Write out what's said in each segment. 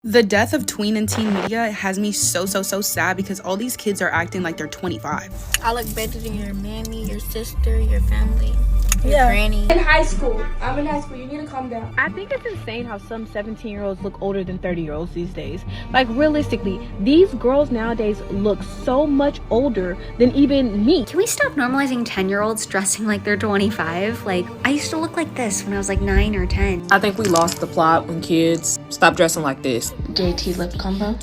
The death of tween and teen media has me so sad because all these kids are acting like they're 25. I look better than your mammy, your sister, your family, your granny. In high school. I'm in high school. You need to calm down. I think it's insane how some 17-year-olds look older than 30-year-olds these days. Like, realistically, these girls nowadays look so much older than even me. Can we stop normalizing 10-year-olds dressing like they're 25? Like, I used to look like this when I was like 9 or 10. I think we lost the plot when kids stopped dressing like this. JT lip combo.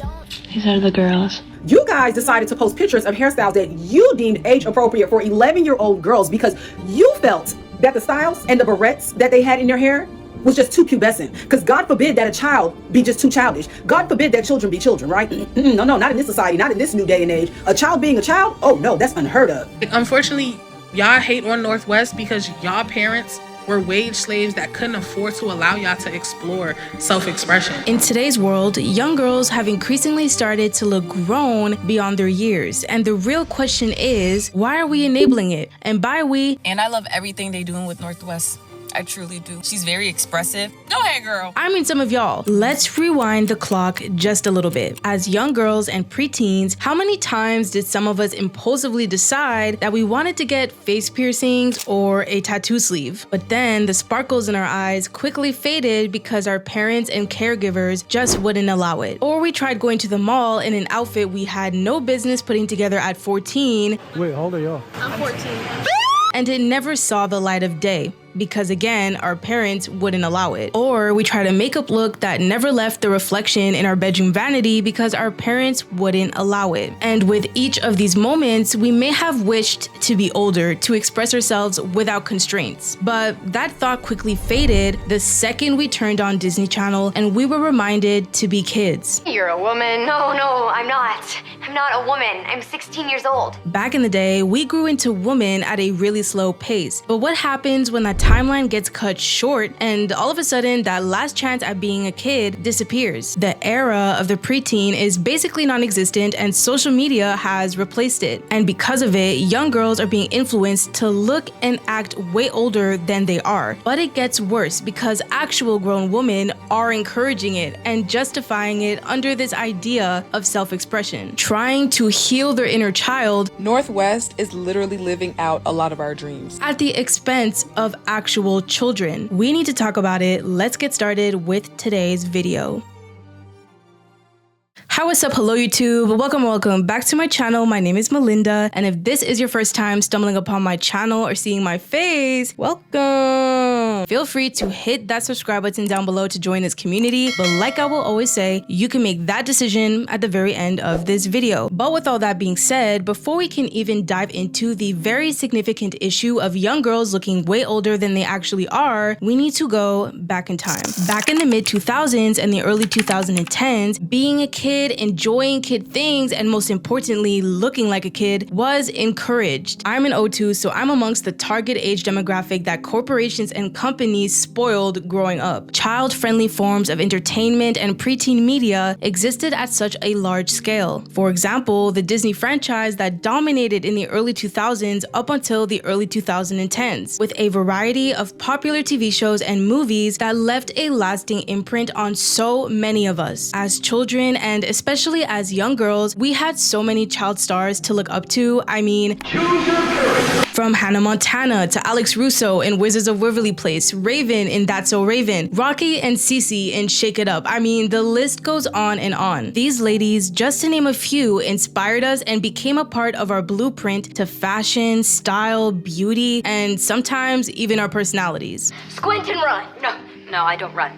These are the girls. You guys decided to post pictures of hairstyles that you deemed age appropriate for 11-year-old girls because you felt that the styles and the barrettes that they had in their hair was just too pubescent. Because God forbid that a child be just too childish. God forbid that children be children, right? No, not in this society, not in this new day and age. A child being a child? Oh no, that's unheard of. Unfortunately, y'all hate on Northwest because y'all parents were wage slaves that couldn't afford to allow y'all to explore self-expression. In today's world, young girls have increasingly started to look grown beyond their years. And the real question is, why are we enabling it? And by we, and I love everything they doing with Northwest. I truly do. She's very expressive. Go ahead, girl. I mean some of y'all. Let's rewind the clock just a little bit. As young girls and preteens, how many times did some of us impulsively decide that we wanted to get face piercings or a tattoo sleeve? But then the sparkles in our eyes quickly faded because our parents and caregivers just wouldn't allow it. Or we tried going to the mall in an outfit we had no business putting together at 14. Wait, how old are y'all? I'm 14. And it never saw the light of day, because again, our parents wouldn't allow it. Or we tried a makeup look that never left the reflection in our bedroom vanity because our parents wouldn't allow it. And with each of these moments, we may have wished to be older to express ourselves without constraints. But that thought quickly faded the second we turned on Disney Channel and we were reminded to be kids. You're a woman. No, I'm not. I'm not a woman. I'm 16 years old. Back in the day, we grew into women at a really slow pace. But what happens when that timeline gets cut short and all of a sudden that last chance at being a kid disappears? The era of the preteen is basically non-existent and social media has replaced it. And because of it, young girls are being influenced to look and act way older than they are. But it gets worse because actual grown women are encouraging it and justifying it under this idea of self-expression, trying to heal their inner child. Northwest is literally living out a lot of our dreams at the expense of actual children. We need to talk about it. Let's get started with today's video. Hi, what's up? Hello, YouTube. Welcome back to my channel. My name is Melinda, and if this is your first time stumbling upon my channel or seeing my face, welcome. Feel free to hit that subscribe button down below to join this community, but like I will always say, you can make that decision at the very end of this video. But with all that being said, before we can even dive into the very significant issue of young girls looking way older than they actually are, we need to go back in time. Back in the mid-2000s and the early 2010s, being a kid, enjoying kid things, and most importantly, looking like a kid was encouraged. I'm an O2, so I'm amongst the target age demographic that corporations and companies spoiled growing up. Child-friendly forms of entertainment and preteen media existed at such a large scale. For example, the Disney franchise that dominated in the early 2000s up until the early 2010s, with a variety of popular TV shows and movies that left a lasting imprint on so many of us. As children and especially as young girls, we had so many child stars to look up to. I mean, from Hannah Montana to Alex Russo in Wizards of Waverly Place, Raven in That's So Raven, Rocky and Cece in Shake It Up. I mean, the list goes on and on. These ladies, just to name a few, inspired us and became a part of our blueprint to fashion, style, beauty, and sometimes even our personalities. Squint and run. No, I don't run.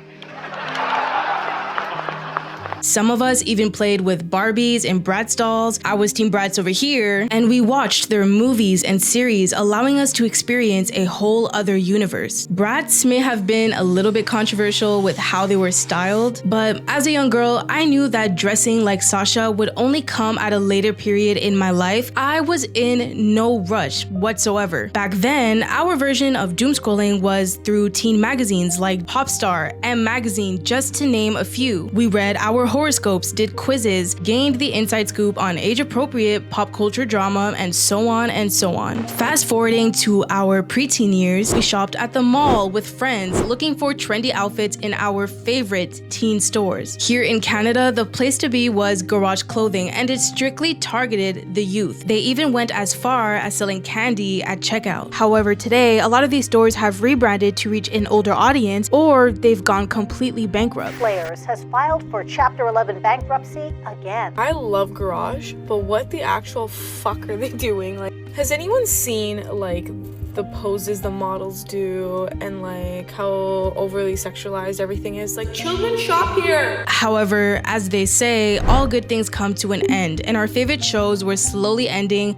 Some of us even played with Barbies and Bratz dolls. I was Team Bratz over here, and we watched their movies and series, allowing us to experience a whole other universe. Bratz may have been a little bit controversial with how they were styled, but as a young girl, I knew that dressing like Sasha would only come at a later period in my life. I was in no rush whatsoever. Back then, our version of doom scrolling was through teen magazines like Popstar, M Magazine, just to name a few. We read our horoscopes, did quizzes, gained the inside scoop on age-appropriate pop culture drama, and so on and so on. Fast forwarding to our preteen years, we shopped at the mall with friends looking for trendy outfits in our favorite teen stores. Here in Canada, the place to be was Garage Clothing, and it strictly targeted the youth. They even went as far as selling candy at checkout. However, today, a lot of these stores have rebranded to reach an older audience, or they've gone completely bankrupt. Players has filed for Chapter 11 bankruptcy again. I love Garage, but what the actual fuck are they doing? Like, has anyone seen like the poses the models do and like how overly sexualized everything is? Like, children shop here. However, as they say, all good things come to an end, and our favorite shows were slowly ending,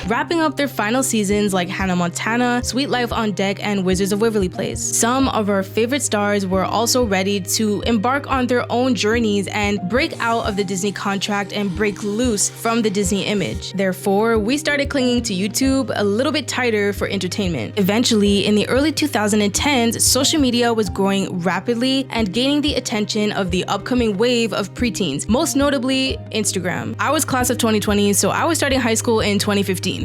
wrapping up their final seasons like Hannah Montana, Sweet Life on Deck, and Wizards of Waverly Place. Some of our favorite stars were also ready to embark on their own journeys and break out of the Disney contract and break loose from the Disney image. Therefore, we started clinging to YouTube a little bit tighter for entertainment. Eventually, in the early 2010s, social media was growing rapidly and gaining the attention of the upcoming wave of preteens, most notably Instagram. I was class of 2020, so I was starting high school in 2015.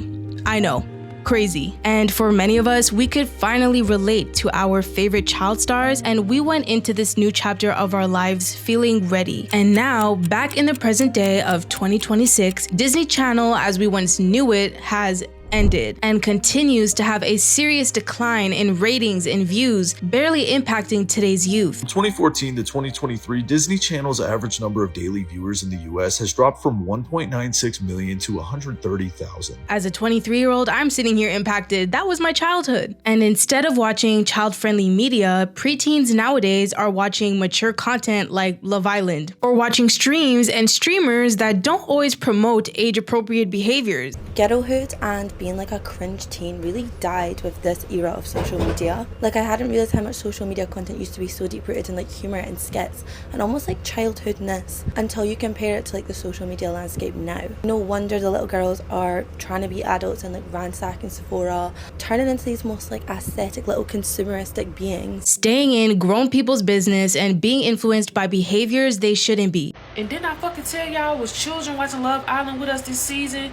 I know, crazy. And for many of us, we could finally relate to our favorite child stars, and we went into this new chapter of our lives feeling ready. And now, back in the present day of 2026, Disney Channel as we once knew it has ended and continues to have a serious decline in ratings and views, barely impacting today's youth. From 2014 to 2023, Disney Channel's average number of daily viewers in the US has dropped from 1.96 million to 130,000. As a 23-year-old, I'm sitting here impacted. That was my childhood. And instead of watching child-friendly media, preteens nowadays are watching mature content like Love Island, or watching streams and streamers that don't always promote age-appropriate behaviors. Ghettohood and being like a cringe teen really died with this era of social media. Like, I hadn't realized how much social media content used to be so deep rooted in like humor and skits and almost like childhoodness until you compare it to like the social media landscape now. No wonder the little girls are trying to be adults and like ransacking Sephora, turning into these most like aesthetic little consumeristic beings. Staying in grown people's business and being influenced by behaviors they shouldn't be. And didn't I fucking tell y'all was children watching Love Island with us this season?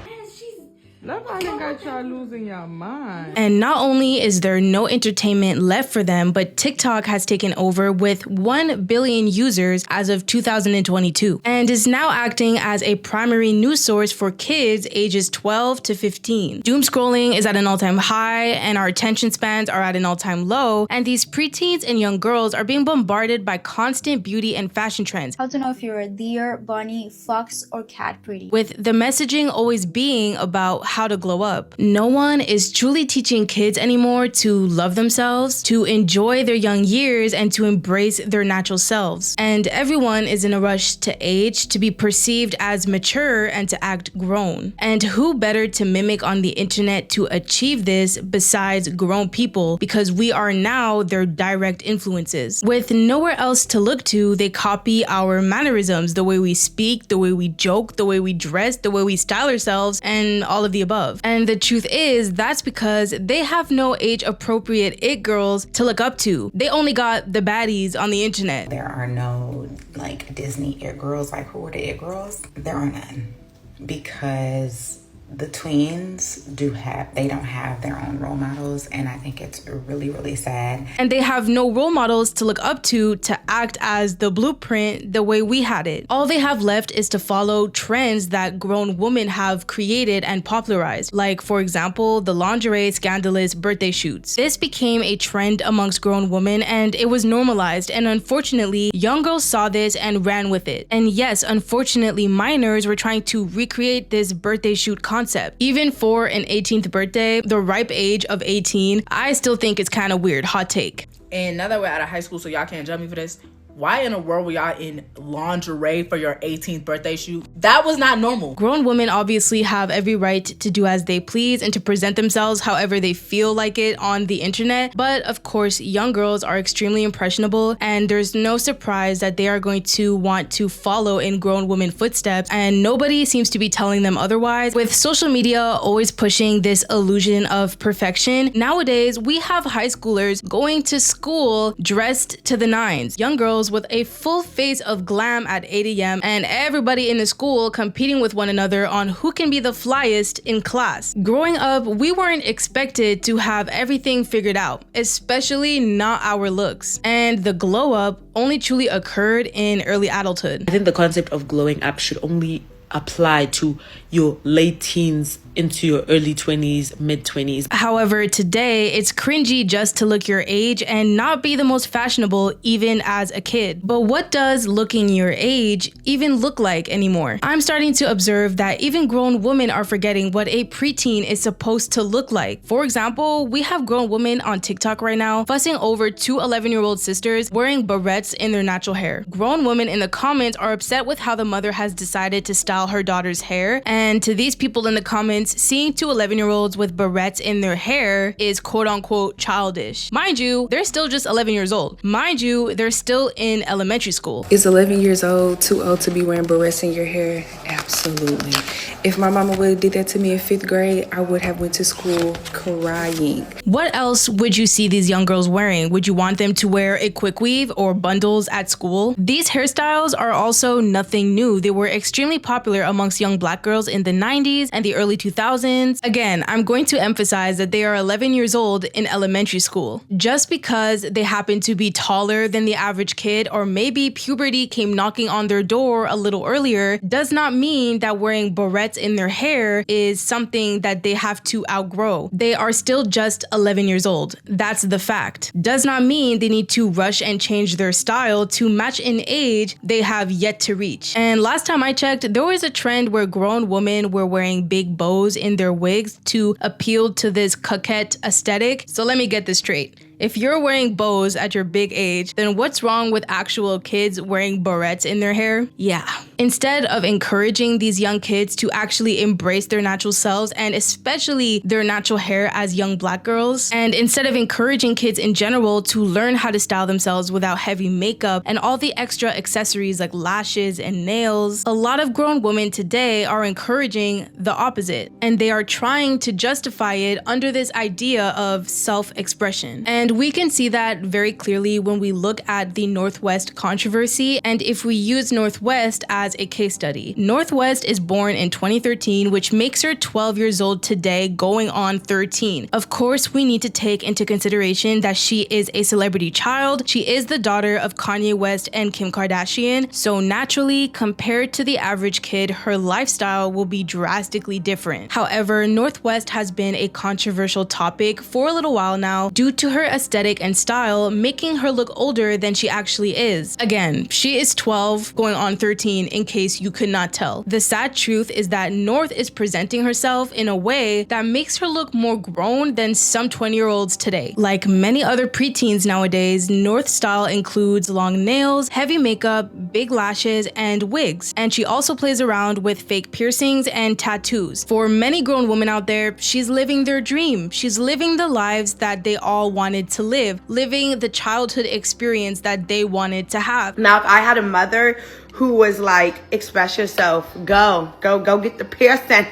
Love Island got y'all losing your mind. And not only is there no entertainment left for them, but TikTok has taken over with 1 billion users as of 2022 and is now acting as a primary news source for kids ages 12 to 15. Doom scrolling is at an all-time high and our attention spans are at an all-time low, and these preteens and young girls are being bombarded by constant beauty and fashion trends. How to know if you're a deer, bunny, fox, or cat pretty. With the messaging always being about how to glow up. No one is truly teaching kids anymore to love themselves, to enjoy their young years, and to embrace their natural selves. And everyone is in a rush to age, to be perceived as mature, and to act grown. And who better to mimic on the internet to achieve this besides grown people, because we are now their direct influences. With nowhere else to look to, they copy our mannerisms, the way we speak, the way we joke, the way we dress, the way we style ourselves, and all of the above. And the truth is, that's because they have no age-appropriate it girls to look up to. They only got the baddies on the internet. There are no like Disney it girls. Like, who are the it girls? There are none, because the tweens don't have their own role models, and I think it's really, really sad. And they have no role models to look up to act as the blueprint the way we had it. All they have left is to follow trends that grown women have created and popularized, like for example the lingerie scandalous birthday shoots. This became a trend amongst grown women and it was normalized, and unfortunately young girls saw this and ran with it. And yes, unfortunately minors were trying to recreate this birthday shoot concept. Even for an 18th birthday, the ripe age of 18, I still think it's kind of weird. Hot take. And now that we're out of high school, so y'all can't judge me for this, why in the world were y'all in lingerie for your 18th birthday shoot? That was not normal. Grown women obviously have every right to do as they please and to present themselves however they feel like it on the internet. But of course, young girls are extremely impressionable, and there's no surprise that they are going to want to follow in grown women footsteps, and nobody seems to be telling them otherwise. With social media always pushing this illusion of perfection, nowadays we have high schoolers going to school dressed to the nines. Young girls girls with a full face of glam at 8 a.m. and everybody in the school competing with one another on who can be the flyest in class. Growing up, we weren't expected to have everything figured out, especially not our looks. And the glow up only truly occurred in early adulthood. I think the concept of glowing up should only apply to your late teens into your early 20s, mid 20s. However, today it's cringy just to look your age and not be the most fashionable even as a kid. But what does looking your age even look like anymore? I'm starting to observe that even grown women are forgetting what a preteen is supposed to look like. For example, we have grown women on TikTok right now fussing over two 11-year-old sisters wearing barrettes in their natural hair. Grown women in the comments are upset with how the mother has decided to style her daughter's hair, and to these people in the comments, seeing two 11-year-olds with barrettes in their hair is quote-unquote childish. Mind you, they're still just 11 years old. Mind you, they're still in elementary school. Is 11 years old too old to be wearing barrettes in your hair? Absolutely. If my mama would have did that to me in 5th grade, I would have went to school crying. What else would you see these young girls wearing? Would you want them to wear a quick weave or bundles at school? These hairstyles are also nothing new. They were extremely popular amongst young black girls in the 90s and the early 2000s. Again, I'm going to emphasize that they are 11 years old in elementary school. Just because they happen to be taller than the average kid, or maybe puberty came knocking on their door a little earlier, does not mean that wearing barrettes in their hair is something that they have to outgrow. They are still just 11 years old. That's the fact. Does not mean they need to rush and change their style to match an age they have yet to reach. And last time I checked, there was a trend where grown women were wearing big bows in their wigs to appeal to this coquette aesthetic. So let me get this straight. If you're wearing bows at your big age, then what's wrong with actual kids wearing barrettes in their hair? Yeah. Instead of encouraging these young kids to actually embrace their natural selves and especially their natural hair as young black girls, and instead of encouraging kids in general to learn how to style themselves without heavy makeup and all the extra accessories like lashes and nails, a lot of grown women today are encouraging the opposite, and they are trying to justify it under this idea of self-expression. And we can see that very clearly when we look at the Northwest controversy, and if we use Northwest as a case study. Northwest is born in 2013, which makes her 12 years old today, going on 13. Of course, we need to take into consideration that she is a celebrity child. She is the daughter of Kanye West and Kim Kardashian, so naturally, compared to the average kid, her lifestyle will be drastically different. However, Northwest has been a controversial topic for a little while now due to her aesthetic and style, making her look older than she actually is. Again, she is 12 going on 13 in case you could not tell. The sad truth is that North is presenting herself in a way that makes her look more grown than some 20-year-olds today. Like many other preteens nowadays, North's style includes long nails, heavy makeup, big lashes, and wigs. And she also plays around with fake piercings and tattoos. For many grown women out there, she's living their dream. She's living the lives that they all wanted to live, living the childhood experience that they wanted to have. Now, if I had a mother who was like, express yourself, go get the piercing,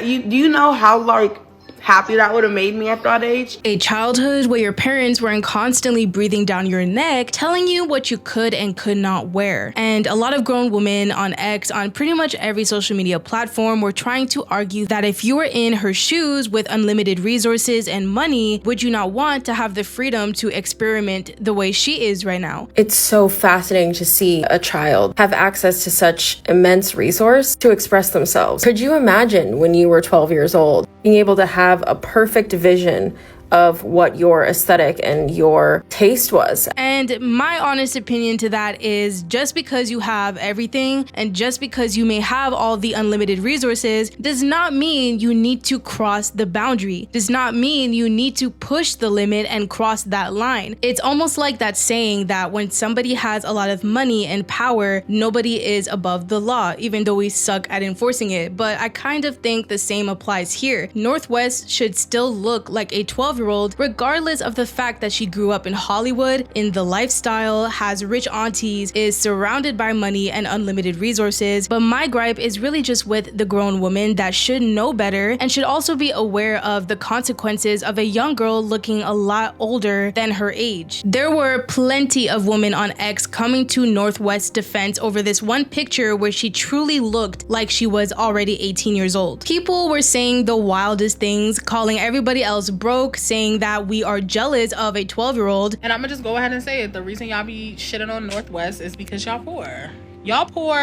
you know how like happy that would have made me at that age. A childhood where your parents weren't constantly breathing down your neck, telling you what you could and could not wear. And a lot of grown women on X, on pretty much every social media platform, were trying to argue that if you were in her shoes with unlimited resources and money, would you not want to have the freedom to experiment the way she is right now? It's so fascinating to see a child have access to such immense resource to express themselves. Could you imagine when you were 12 years old, being able to have a perfect vision of what your aesthetic and your taste was? And my honest opinion to that is, just because you have everything and just because you may have all the unlimited resources does not mean you need to cross the boundary, does not mean you need to push the limit and cross that line. It's almost like that saying that when somebody has a lot of money and power, nobody is above the law, even though we suck at enforcing it. But I kind of think the same applies here. Northwest should still look like a 12-year-old 12-year-old, regardless of the fact that she grew up in Hollywood, in the lifestyle, has rich aunties, is surrounded by money and unlimited resources. But my gripe is really just with the grown woman that should know better and should also be aware of the consequences of a young girl looking a lot older than her age. There were plenty of women on X coming to North West's defense over this one picture where she truly looked like she was already 18 years old. People were saying the wildest things, calling everybody else broke, saying that we are jealous of a 12-year-old. And I'm gonna just go ahead and say it. The reason y'all be shitting on North West is because y'all poor. Y'all poor,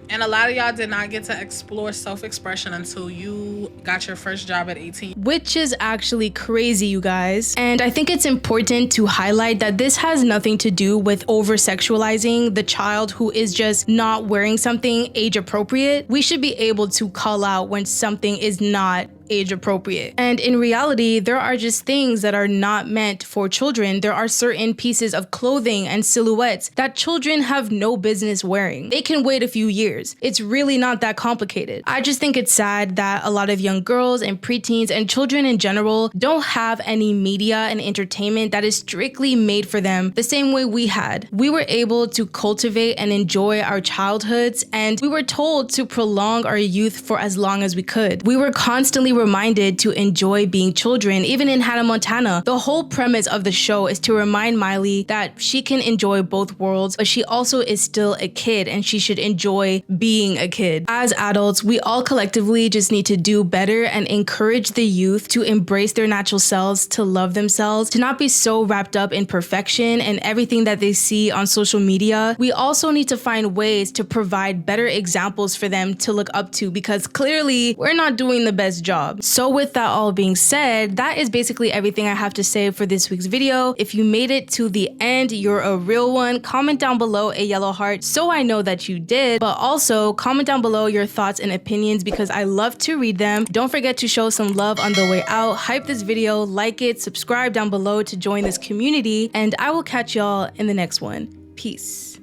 and a lot of y'all did not get to explore self-expression until you got your first job at 18. Which is actually crazy, you guys. And I think it's important to highlight that this has nothing to do with over-sexualizing the child who is just not wearing something age appropriate. We should be able to call out when something is not age appropriate. And in reality, there are just things that are not meant for children. There are certain pieces of clothing and silhouettes that children have no business wearing. They can wait a few years. It's really not that complicated. I just think it's sad that a lot of young girls and preteens and children in general don't have any media and entertainment that is strictly made for them the same way we had. We were able to cultivate and enjoy our childhoods, and we were told to prolong our youth for as long as we could. We were constantly reminded to enjoy being children. Even in Hannah Montana, the whole premise of the show is to remind Miley that she can enjoy both worlds, but she also is still a kid and she should enjoy being a kid. As adults, we all collectively just need to do better and encourage the youth to embrace their natural selves, to love themselves, to not be so wrapped up in perfection and everything that they see on social media. We also need to find ways to provide better examples for them to look up to, because clearly we're not doing the best job. So with that all being said, that is basically everything I have to say for this week's video. If you made it to the end, you're a real one. Comment down below a yellow heart so I know that you did, but also comment down below your thoughts and opinions because I love to read them. Don't forget to show some love on the way out. Hype this video, like it, subscribe down below to join this community, and I will catch y'all in the next one. Peace.